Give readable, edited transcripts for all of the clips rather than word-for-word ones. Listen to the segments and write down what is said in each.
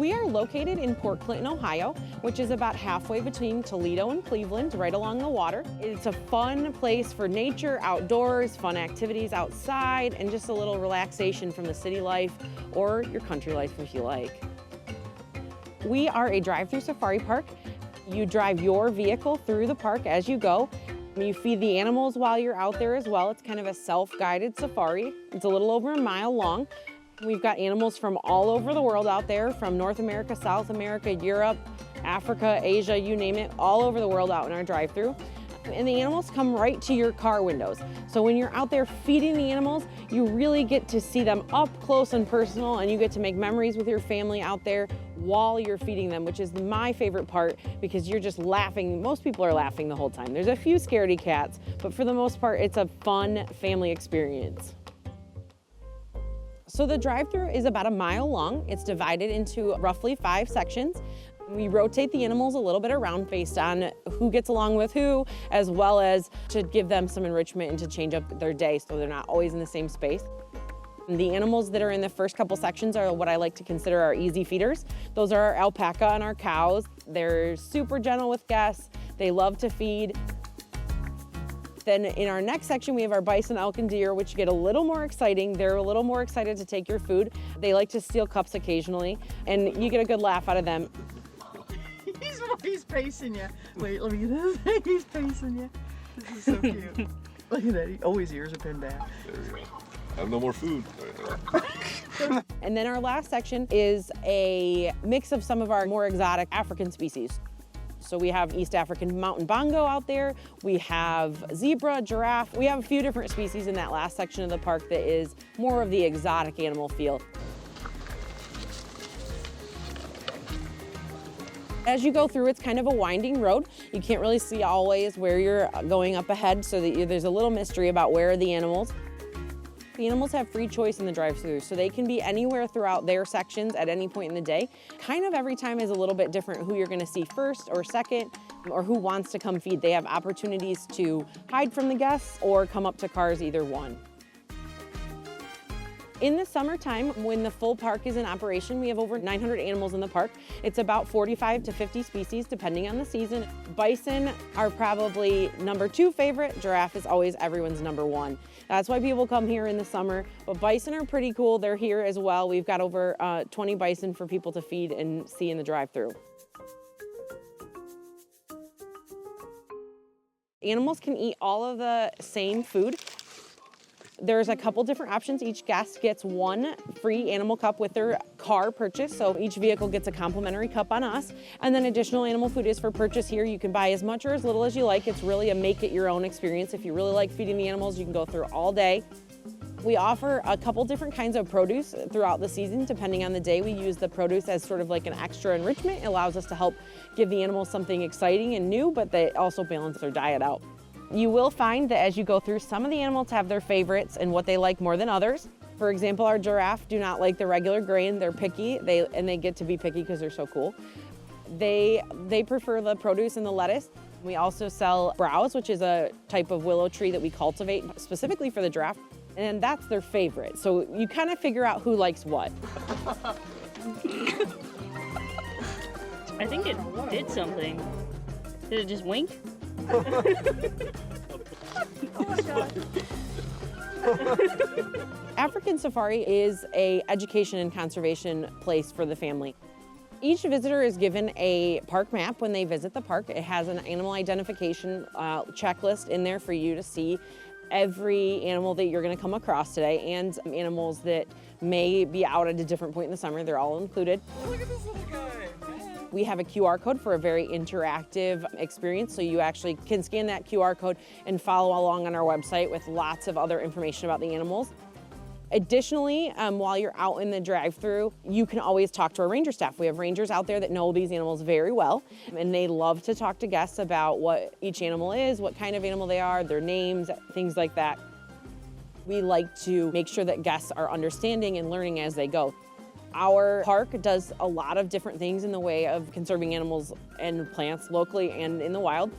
We are located in Port Clinton, Ohio, which is about halfway between Toledo and Cleveland, right along the water. It's a fun place for nature, outdoors, fun activities outside, and just a little relaxation from the city life or your country life if you like. We are a drive-through safari park. You drive your vehicle through the park as you go. You feed the animals while you're out there as well. It's kind of a self-guided safari. It's a little over a mile long. We've got animals from all over the world out there, from North America, South America, Europe, Africa, Asia, you name it, all over the world out in our drive-thru. And the animals come right to your car windows. So when you're out there feeding the animals, you really get to see them up close and personal, and you get to make memories with your family out there while you're feeding them, which is my favorite part because you're just laughing. Most people are laughing the whole time. There's a few scaredy cats, but for the most part, it's a fun family experience. So the drive-thru is about a mile long. It's divided into roughly 5 sections. We rotate the animals a little bit around based on who gets along with who, as well as to give them some enrichment and to change up their day so they're not always in the same space. The animals that are in the first couple sections are what I like to consider our easy feeders. Those are our alpaca and our cows. They're super gentle with guests. They love to feed. Then in our next section, we have our bison, elk, and deer, which get a little more exciting. They're a little more excited to take your food. They like to steal cups occasionally, and you get a good laugh out of them. He's pacing you. Wait, let me get this. He's pacing you. This is so cute. Look at that. Oh, his ears are pinned back. There we go. I have no more food. And then our last section is a mix of some of our more exotic African species. So we have East African mountain bongo out there. We have zebra, giraffe. We have a few different species in that last section of the park that is more of the exotic animal feel. As you go through, it's kind of a winding road. You can't really see always where you're going up ahead, so that there's a little mystery about where are the animals. The animals have free choice in the drive-thru, so they can be anywhere throughout their sections at any point in the day. Kind of every time is a little bit different who you're gonna see first or second, or who wants to come feed. They have opportunities to hide from the guests or come up to cars, either one. In the summertime, when the full park is in operation, we have over 900 animals in the park. It's about 45 to 50 species, depending on the season. Bison are probably #2 favorite. Giraffe is always everyone's #1. That's why people come here in the summer. But bison are pretty cool. They're here as well. We've got over 20 bison for people to feed and see in the drive-thru. Animals can eat all of the same food. There's a couple different options. Each guest gets 1 free animal cup with their car purchase, so each vehicle gets a complimentary cup on us. And then additional animal food is for purchase here. You can buy as much or as little as you like. It's really a make-it-your-own experience. If you really like feeding the animals, you can go through all day. We offer a couple different kinds of produce throughout the season. Depending on the day, we use the produce as sort of like an extra enrichment. It allows us to help give the animals something exciting and new, but they also balance their diet out. You will find that as you go through, some of the animals have their favorites and what they like more than others. For example, our giraffe do not like the regular grain. They're picky, and they get to be picky because they're so cool. They prefer the produce and the lettuce. We also sell browse, which is a type of willow tree that we cultivate specifically for the giraffe, and that's their favorite. So you kind of figure out who likes what. I think it did something. Did it just wink? Oh my God. African Safari is an education and conservation place for the family. Each visitor is given a park map when they visit the park. It has an animal identification checklist in there for you to see every animal that you're going to come across today, and animals that may be out at a different point in the summer. They're all included. Look at this little guy. We have a QR code for a very interactive experience, so you actually can scan that QR code and follow along on our website with lots of other information about the animals. Additionally, while you're out in the drive-thru, you can always talk to our ranger staff. We have rangers out there that know these animals very well, and they love to talk to guests about what each animal is, what kind of animal they are, their names, things like that. We like to make sure that guests are understanding and learning as they go. Our park does a lot of different things in the way of conserving animals and plants locally and in the wild.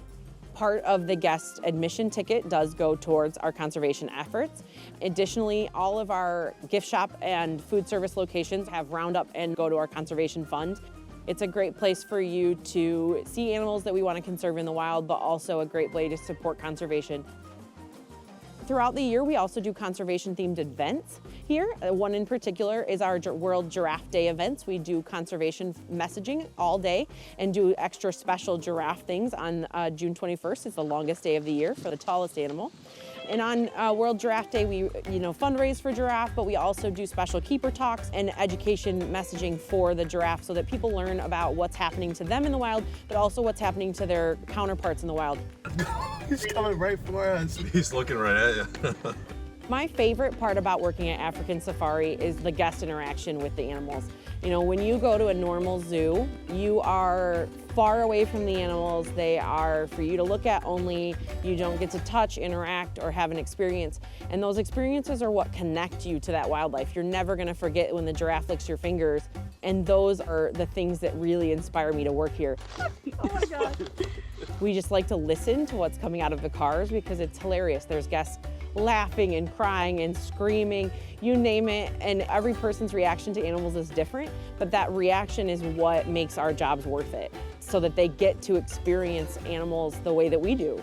Part of the guest admission ticket does go towards our conservation efforts. Additionally, all of our gift shop and food service locations have roundup and go to our conservation fund. It's a great place for you to see animals that we want to conserve in the wild, but also a great way to support conservation. Throughout the year, we also do conservation-themed events here. One in particular is our World Giraffe Day events. We do conservation messaging all day and do extra special giraffe things on June 21st. It's the longest day of the year for the tallest animal. And on World Giraffe Day, we fundraise for giraffe, but we also do special keeper talks and education messaging for the giraffe so that people learn about what's happening to them in the wild, but also what's happening to their counterparts in the wild. He's coming right for us. He's looking right at you. My favorite part about working at African Safari is the guest interaction with the animals. You know, when you go to a normal zoo, you are far away from the animals. They are for you to look at only. You don't get to touch, interact, or have an experience. And those experiences are what connect you to that wildlife. You're never gonna forget when the giraffe licks your fingers. And those are the things that really inspire me to work here. Oh my God. We just like to listen to what's coming out of the cars because it's hilarious. There's guests laughing and crying and screaming, you name it, and every person's reaction to animals is different, but that reaction is what makes our jobs worth it, so that they get to experience animals the way that we do.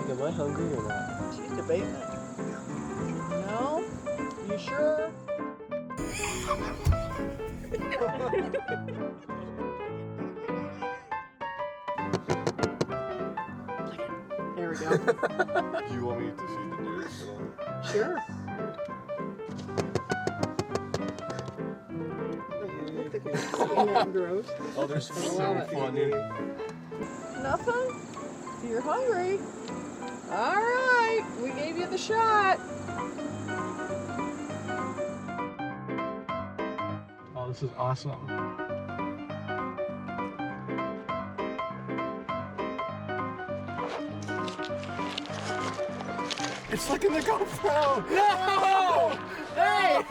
Am I hungry or not? She's debating it. No? You sure? There we go. Do you want me to feed the deer? Sure. Gross. Oh, there's so funny. Nothing? You're hungry. All right, we gave you the shot. Oh, this is awesome. It's like in the GoPro. No! Hey!